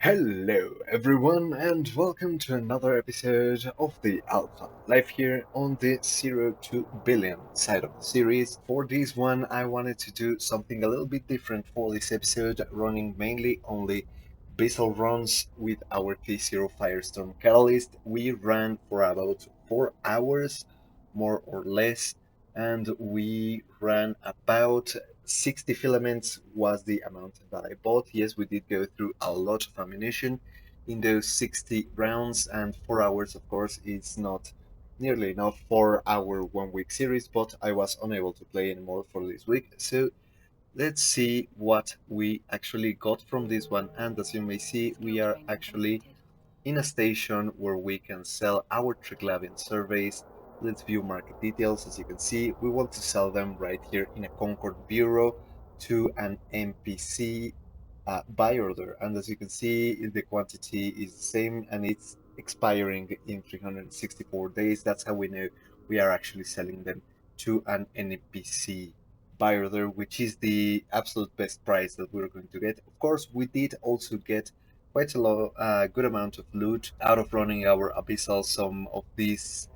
Hello everyone and welcome to another episode of the Alpha Life here on the 0 to billion side of the series. For this one I wanted to do something a little bit different for this episode, running mainly only Bissell runs with our T0 Firestorm Catalyst. We ran for about 4 hours more or less, and we ran about 60 filaments was the amount that I bought. Yes, we did go through a lot of ammunition in those 60 rounds, and 4 hours, of course, is not nearly enough for our 1 week series, but I was unable to play anymore for this week. So let's see what we actually got from this one. And as you may see, we are actually in a station where we can sell our Triglavian surveys. Let's view market details. As you can see, we want to sell them right here in a Concord Bureau to an NPC buy order. And as you can see, the quantity is the same and it's expiring in 364 days. That's how we know we are actually selling them to an NPC buy order, which is the absolute best price that we're going to get. Of course, we did also get quite a lot, good amount of loot out of running our Abyssal, some of these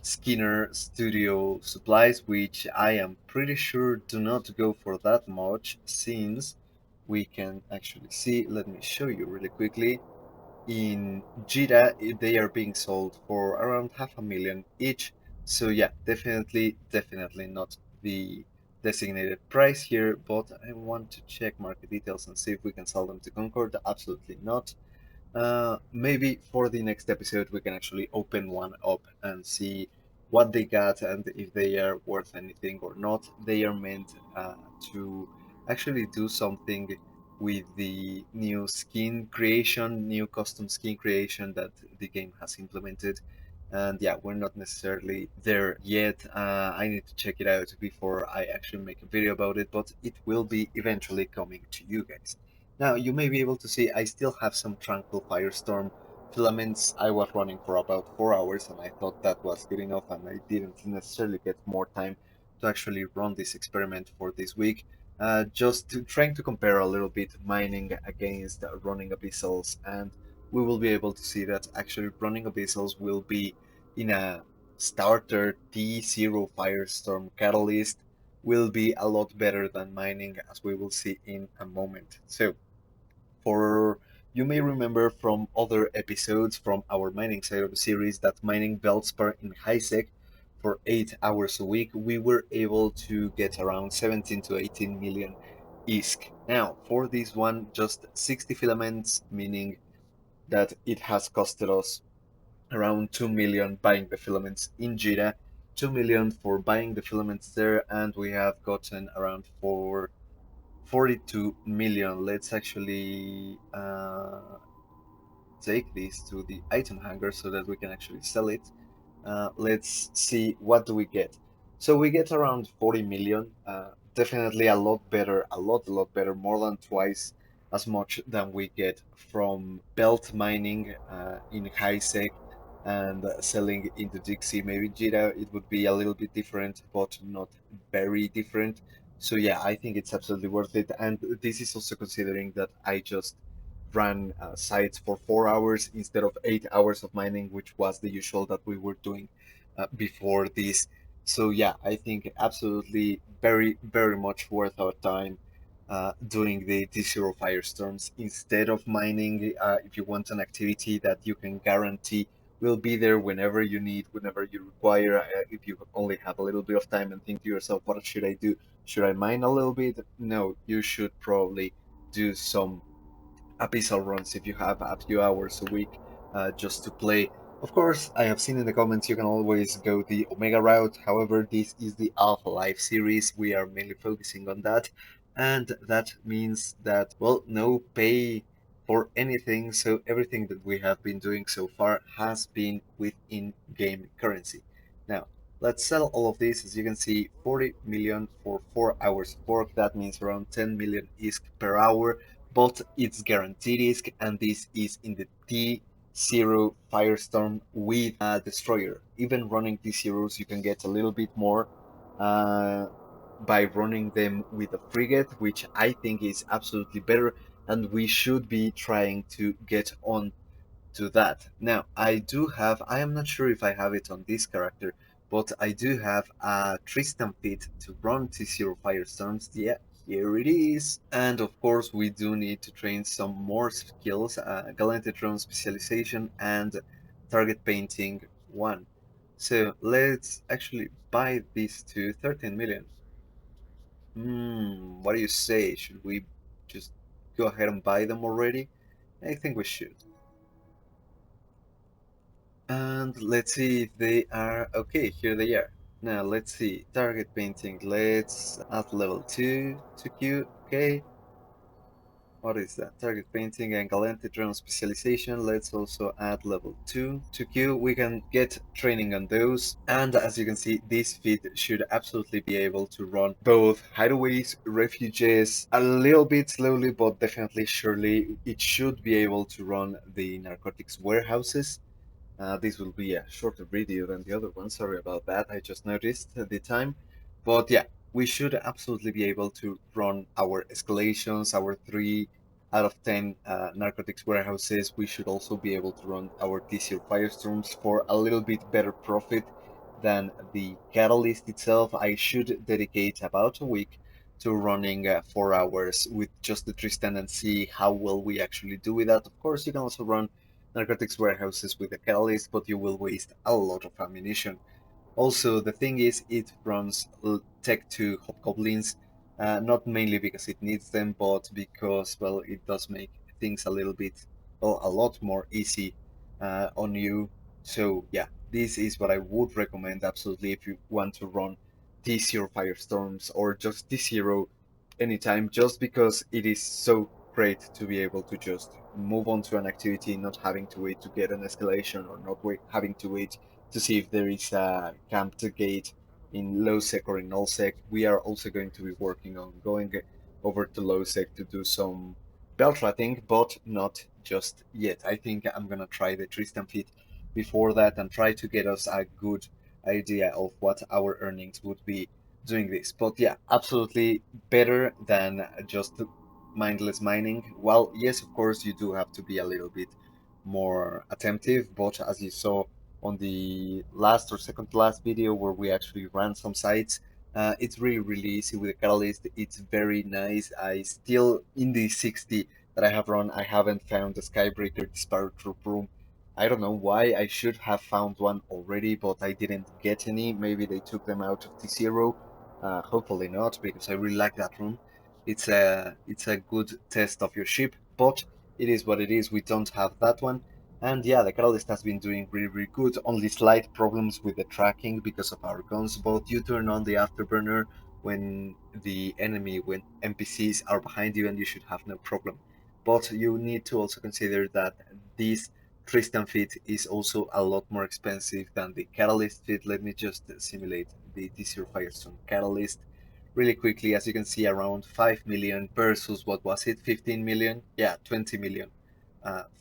Skinner Studio supplies, which I am pretty sure do not go for that much, since we can actually see, let me show you really quickly, in Jira they are being sold for around 500,000 each. So yeah, definitely not the designated price here, but I want to check market details and see if we can sell them to Concord. Absolutely not. Maybe for the next episode we can actually open one up and see what they got and if they are worth anything or not. They are meant to actually do something with the new skin creation, new custom skin creation that the game has implemented. And yeah, we're not necessarily there yet. I need to check it out before I actually make a video about it, but it will be eventually coming to you guys. Now, you may be able to see I still have some Tranquil Firestorm filaments. I was running for about 4 hours and I thought that was good enough, and I didn't necessarily get more time to actually run this experiment for this week. Trying to compare a little bit mining against running abyssals, and we will be able to see that actually running abyssals will be in a starter T0 Firestorm Catalyst will be a lot better than mining, as we will see in a moment. So for you may remember from other episodes from our mining side of the series that mining Veldspar in HiSec for 8 hours a week, we were able to get around 17 to 18 million ISK. Now, for this one, just 60 filaments, meaning that it has costed us around 2 million buying the filaments in Jira, 2 million for buying the filaments there, and we have gotten around 42 million. Let's actually take this to the item hanger so that we can actually sell it. Let's see what do we get. So we get around 40 million. Definitely a lot better, a lot better, more than twice as much than we get from belt mining in high sec and selling into Dixie. Maybe Jira, it would be a little bit different, but not very different. So yeah, I think it's absolutely worth it. And this is also considering that I just ran sites for 4 hours instead of 8 hours of mining, which was the usual that we were doing before this. So yeah, I think absolutely very much worth our time doing the T0 Firestorms instead of mining. If you want an activity that you can guarantee will be there whenever you need, whenever you require. If you only have a little bit of time and think to yourself, what should I do? Should I mine a little bit? No, you should probably do some abyssal runs if you have a few hours a week just to play. Of course, I have seen in the comments you can always go the Omega route. However, this is the Alpha Life series. We are mainly focusing on that. And that means that, well, no pay for anything. So everything that we have been doing so far has been with in-game currency. Now, let's sell all of this. As you can see, 40 million for 4 hours of work. That means around 10 million ISK per hour, but it's guaranteed ISK, and this is in the T0 Firestorm with a destroyer. Even running T0s, you can get a little bit more by running them with a frigate, which I think is absolutely better. and we should be trying to get on to that. Now, I am not sure if I have it on this character, but I do have a Tristan fit to run T0 Firestorms. Yeah, here it is. And of course, we do need to train some more skills, Galante Drone Specialization and Target Painting 1. So let's actually buy these two, 13 million. What do you say? Should we just go ahead and buy them already? I think we should. And let's see if they are okay. Here they are. Now let's see. Target painting. Let's add level 2 to Q. Okay. What is that? Target painting and Galante drone specialization. Let's also add level 2 to Q. We can get training on those. And as you can see, this feat should absolutely be able to run both hideaways, refuges, a little bit slowly, but definitely surely it should be able to run the narcotics warehouses. This will be a shorter video than the other one. Sorry about that. I just noticed at the time. But yeah, we should absolutely be able to run our escalations, our 3 out of 10 narcotics warehouses. We should also be able to run our TCR firestorms for a little bit better profit than the catalyst itself. I should dedicate about a week to running 4 hours with just the Tristan and see how well we actually do with that. Of course, you can also run narcotics warehouses with a catalyst, but you will waste a lot of ammunition. Also, the thing is, it runs tech to hobgoblins, not mainly because it needs them, but because, well, it does make things a little bit, well, a lot more easy on you. So, yeah, this is what I would recommend absolutely if you want to run T0 Firestorms or just T0 anytime, just because it is so great to be able to just move on to an activity, not having to wait to get an escalation or not having to wait to see if there is a camped gate in low sec or in null sec. We are also going to be working on going over to low sec to do some belt ratting, but not just yet. I think I'm gonna try the Tristan feat before that and try to get us a good idea of what our earnings would be doing this. But yeah, absolutely better than just mindless mining. Well, yes, of course, you do have to be a little bit more attentive, but as you saw on the last or second to last video where we actually ran some sites, it's really easy with the catalyst. It's very nice. I still, in the 60 that I have run, I haven't found the Skybreaker Disparate Troop room. I don't know why. I should have found one already, but I didn't get any. Maybe they took them out of T0. Hopefully not, because I really like that room. It's a good test of your ship, but it is what it is. We don't have that one. And yeah, the catalyst has been doing really good. Only slight problems with the tracking because of our guns, but you turn on the afterburner when when NPCs are behind you, and you should have no problem. But you need to also consider that this Tristan fit is also a lot more expensive than the catalyst fit. Let me just simulate the T0 Firestone catalyst really quickly. As you can see, around 5 million versus what was it, 15 million? Yeah, 20 million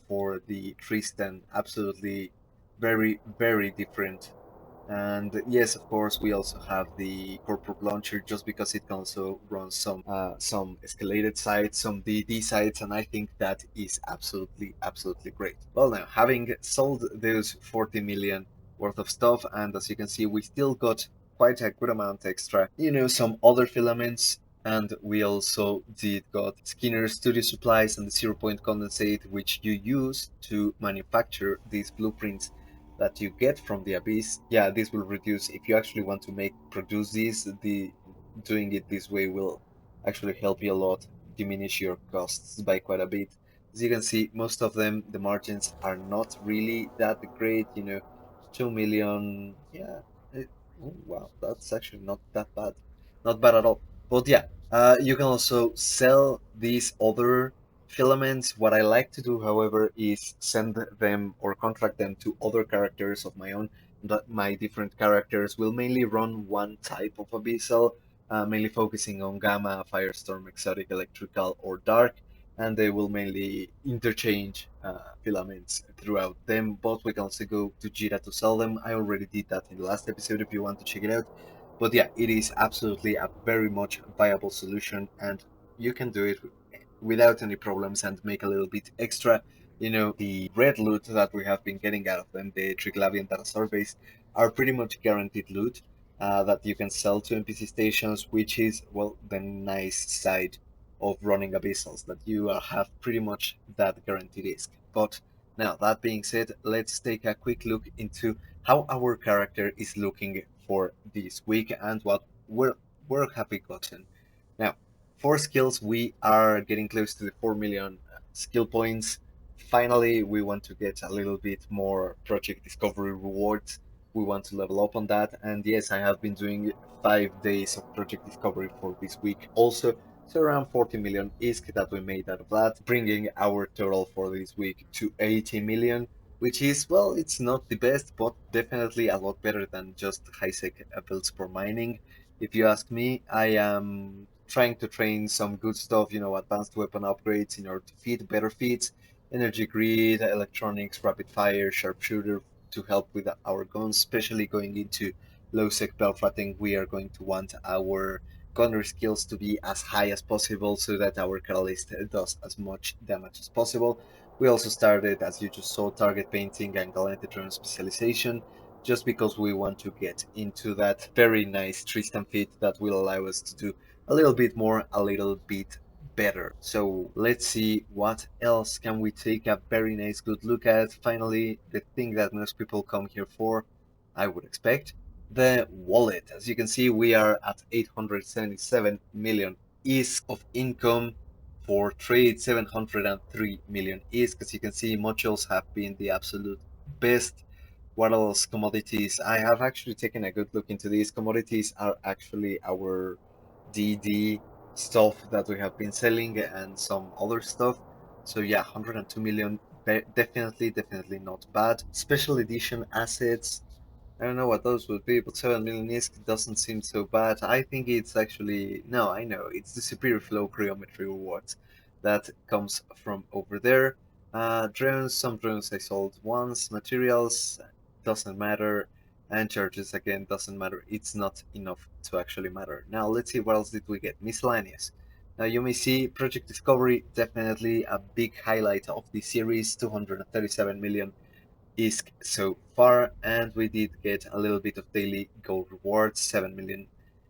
for the Tristan. Absolutely very different. And yes, of course, we also have the corporate launcher just because it can also run some escalated sites, some DD sites, and I think that is absolutely great. Well, now having sold those 40 million worth of stuff, and as you can see, we still got quite a good amount extra. Some other filaments, and we also did got Skinner Studio Supplies and the 0 point condensate, which you use to manufacture these blueprints that you get from the abyss. Yeah, this will reduce if you actually want to produce these. The doing it this way will actually help you a lot, diminish your costs by quite a bit. As you can see, most of them, the margins are not really that great. 2 million. Yeah. Oh, wow, that's actually not that bad. Not bad at all. But yeah, you can also sell these other filaments. What I like to do, however, is send them or contract them to other characters of my own. That my different characters will mainly run one type of abyssal, mainly focusing on gamma, firestorm, exotic, electrical, or dark, and they will mainly interchange filaments throughout them. But we can also go to Jira to sell them. I already did that in the last episode if you want to check it out. But yeah, it is absolutely a very much viable solution, and you can do it without any problems and make a little bit extra. The red loot that we have been getting out of them, the Triglavian data surveys, are pretty much guaranteed loot that you can sell to NPC stations, which is, well, the nice side of running abyssals, that you have pretty much that guaranteed ISK. But now, that being said, let's take a quick look into how our character is looking for this week and what where have we gotten. Now, for skills, we are getting close to the 4 million skill points. Finally, we want to get a little bit more project discovery rewards. We want to level up on that. And yes, I have been doing 5 days of project discovery for this week also. So around 40 million ISK that we made out of that, bringing our total for this week to 80 million, which is, well, it's not the best, but definitely a lot better than just high-sec builds for mining. If you ask me, I am trying to train some good stuff, advanced weapon upgrades in order to feed better feeds, energy grid, electronics, rapid fire, sharpshooter to help with our guns, especially going into low sec belfratting. We are going to want our gunner skills to be as high as possible so that our catalyst does as much damage as possible. We also started, as you just saw, target painting and galante drone specialization, just because we want to get into that very nice Tristan fit that will allow us to do a little bit more, a little bit better. So let's see what else can we take a very nice good look at. Finally, the thing that most people come here for, I would expect, the wallet. As you can see, we are at 877 million ISK of income. For trade, 703 million ISK. As you can see, modules have been the absolute best. What else? Commodities. I have actually taken a good look into these. Commodities are actually our DD stuff that we have been selling and some other stuff. So yeah, 102 million, definitely not bad. Special edition assets. I don't know what those would be, but 7 million ISK doesn't seem so bad. I think it's actually, no, I know, it's the superior flow cryometry rewards that comes from over there. Drones, some drones I sold once, materials, doesn't matter, and charges again, doesn't matter. It's not enough to actually matter. Now let's see what else did we get. Miscellaneous. Now you may see Project Discovery, definitely a big highlight of the series, 237 million ISK so far, and we did get a little bit of daily gold rewards, 7 million,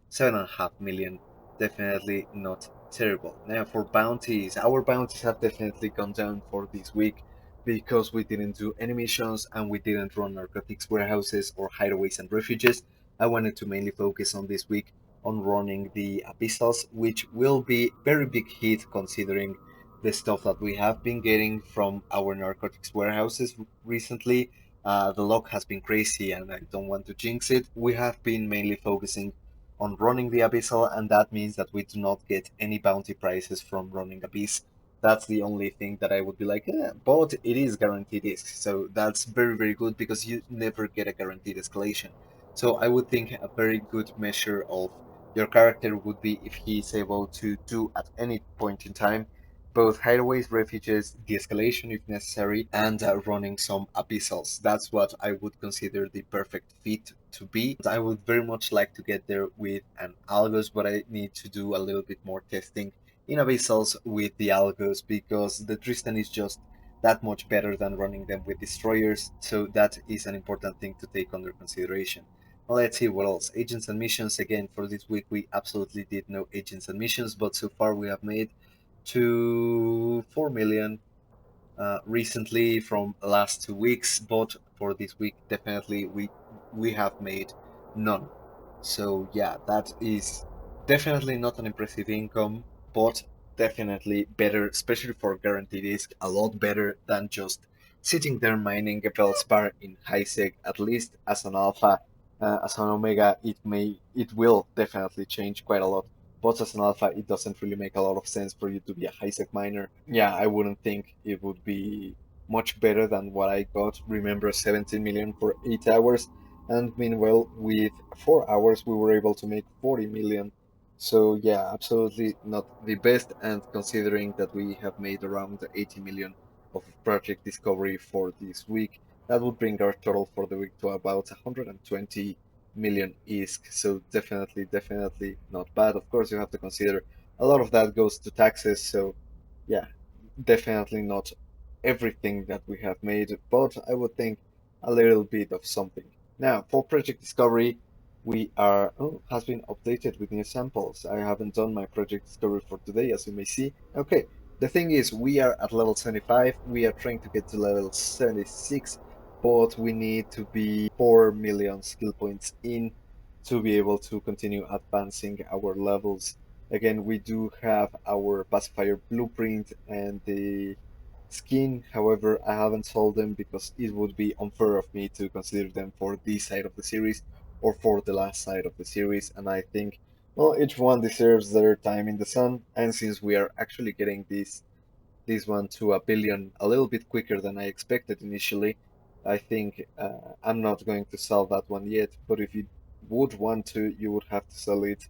7.5 million, definitely not terrible. Now for bounties, our bounties have definitely gone down for this week because we didn't do any missions and we didn't run narcotics warehouses or hideaways and refuges. I wanted to mainly focus on this week on running the abyssals, which will be very big hit considering the stuff that we have been getting from our narcotics warehouses recently. The luck has been crazy, and I don't want to jinx it. We have been mainly focusing on running the Abyssal, and that means that we do not get any bounty prizes from running Abyss. That's the only thing that I would be like, but it is guaranteed ISK, so that's very good because you never get a guaranteed escalation. So I would think a very good measure of your character would be if he is able to do at any point in time both hideaways, refuges, de-escalation if necessary, and running some abyssals. That's what I would consider the perfect fit to be. I would very much like to get there with an Algos, but I need to do a little bit more testing in abyssals with the Algos because the Tristan is just that much better than running them with destroyers, so that is an important thing to take under consideration. Well, let's see what else. Agents and missions. Again, for this week, we absolutely did no agents and missions, but so far we have made to 4 million recently from the last 2 weeks, but for this week definitely we have made none. So yeah, that is definitely not an impressive income, but definitely better, especially for guaranteed risk, a lot better than just sitting there mining a Bellspar in high sec. At least as an alpha, as an omega, it will definitely change quite a lot. But as an alpha, it doesn't really make a lot of sense for you to be a high sec miner. Yeah, I wouldn't think it would be much better than what I got. Remember, 17 million for 8 hours, and meanwhile, with 4 hours, we were able to make 40 million. So yeah, absolutely not the best. And considering that we have made around 80 million of project discovery for this week, that would bring our total for the week to about 120 million ISK. So definitely not bad. Of course, you have to consider a lot of that goes to taxes. So yeah, definitely not everything that we have made, but I would think a little bit of something. Now, for Project Discovery, we are, oh, has been updated with new samples. I haven't done my Project Discovery for today, as you may see. Okay, the thing is, we are at level 75, we are trying to get to level 76, but we need to be 4 million skill points in to be able to continue advancing our levels. Again, we do have our pacifier blueprint and the skin. However, I haven't sold them because it would be unfair of me to consider them for this side of the series or for the last side of the series. And I think, well, each one deserves their time in the sun. And since we are actually getting this one to a billion a little bit quicker than I expected initially, I think I'm not going to sell that one yet. But if you would want to, you would have to sell it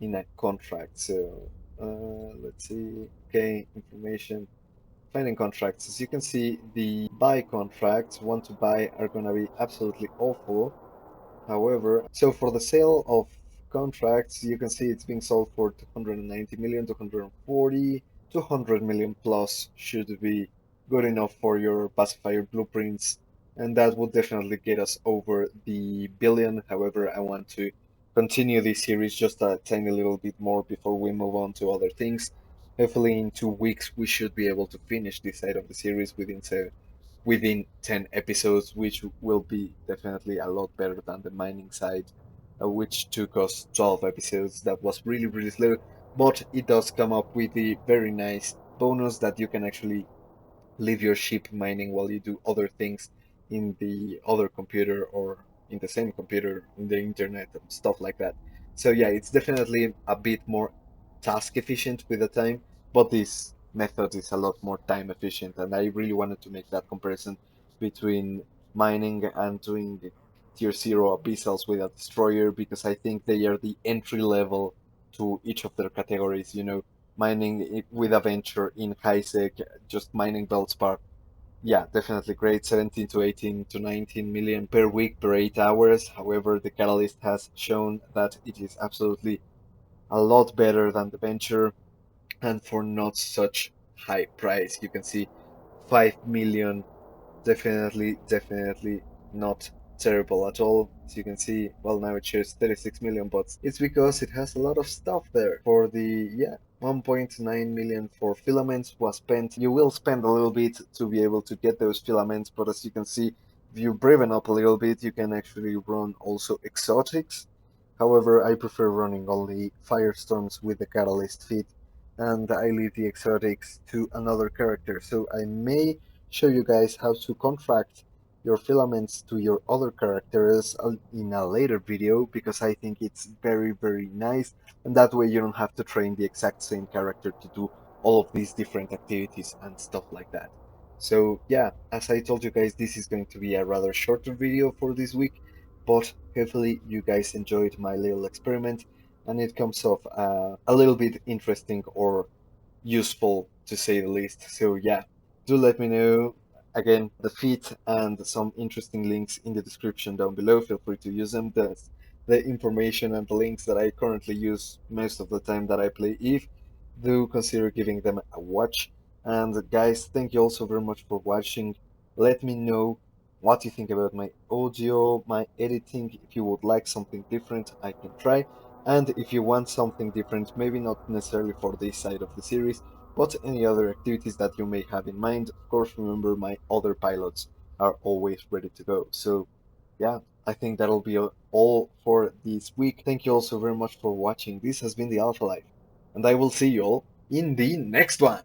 in a contract. So let's see. Okay, information. Finding contracts. As you can see, the buy contracts, want to buy, are going to be absolutely awful. However, so for the sale of contracts, you can see it's being sold for 290 million, 240, 200 million plus should be good enough for your pacifier blueprints, and that would definitely get us over the billion. However, I want to continue this series just a tiny little bit more before we move on to other things. Hopefully, in 2 weeks, we should be able to finish this side of the series within 10 episodes, which will be definitely a lot better than the mining side, which took us 12 episodes. That was really, really slow, but it does come up with the very nice bonus that you can actually leave your ship mining while you do other things in the other computer or in the same computer in the internet and stuff like that. So yeah, it's definitely a bit more task efficient with the time, but this method is a lot more time efficient, and I really wanted to make that comparison between mining and doing tier 0 abyssals with a destroyer because I think they are the entry level to each of their categories. Mining with a venture in high sec, just mining Bellspar. Yeah, definitely great. 17 to 18 to 19 million per week per 8 hours. However, the Catalyst has shown that it is absolutely a lot better than the venture, and for not such high price. You can see 5 million. Definitely not terrible at all. As you can see, well, now it shows 36 million, but it's because it has a lot of stuff there. For the, yeah, 1.9 million for filaments was spent. You will spend a little bit to be able to get those filaments, but as you can see, if you braven up a little bit, you can actually run also exotics. However, I prefer running only firestorms with the catalyst feed, and I leave the exotics to another character. So I may show you guys how to contract your filaments to your other characters in a later video, because I think it's very, very nice, and that way you don't have to train the exact same character to do all of these different activities and stuff like that. So yeah, as I told you guys, this is going to be a rather shorter video for this week, but hopefully you guys enjoyed my little experiment and it comes off a little bit interesting or useful to say the least. So yeah, do let me know. Again, the feed and some interesting links in the description down below. Feel free to use them. The information and the links that I currently use most of the time that I play Eve. Do consider giving them a watch. And guys, thank you also very much for watching. Let me know what you think about my audio, my editing. If you would like something different, I can try. And if you want something different, maybe not necessarily for this side of the series, but any other activities that you may have in mind, of course, remember my other pilots are always ready to go. So, yeah, I think that'll be all for this week. Thank you also very much for watching. This has been the Alpha Life, and I will see you all in the next one.